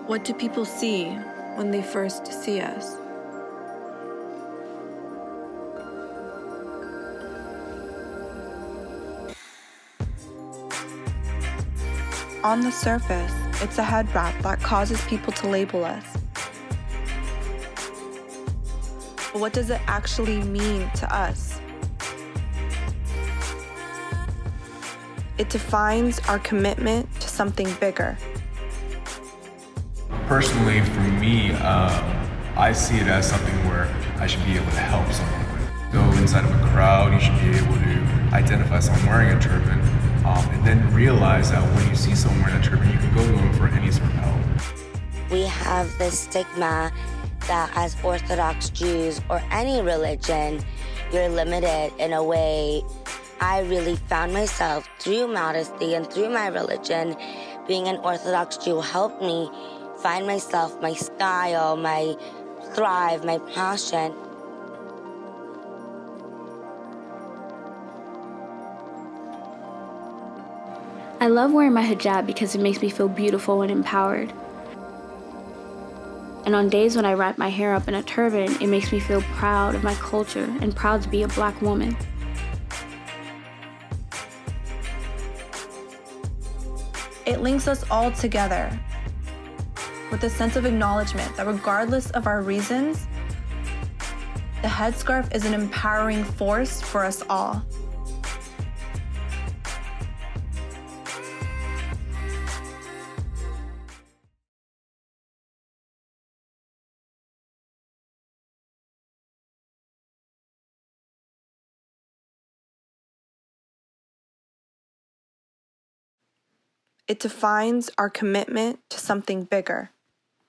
What do people see when they first see us? On the surface, it's a head wrap that causes people to label us. But what does it actually mean to us? It defines our commitment to something bigger. Personally, for me, I see it as something where I should be able to help someone with. Go inside of a crowd, you should be able to identify someone wearing a turban, and then realize that when you see someone wearing a turban, you can go to them for any sort of help. We have this stigma that as Orthodox Jews or any religion, you're limited in a way. I really found myself through modesty and through my religion. Being an Orthodox Jew helped me find myself, my style, my thrive, my passion. I love wearing my hijab because it makes me feel beautiful and empowered. And on days when I wrap my hair up in a turban, it makes me feel proud of my culture and proud to be a Black woman. It links us all together with a sense of acknowledgement that regardless of our reasons, the headscarf is an empowering force for us all. It defines our commitment to something bigger.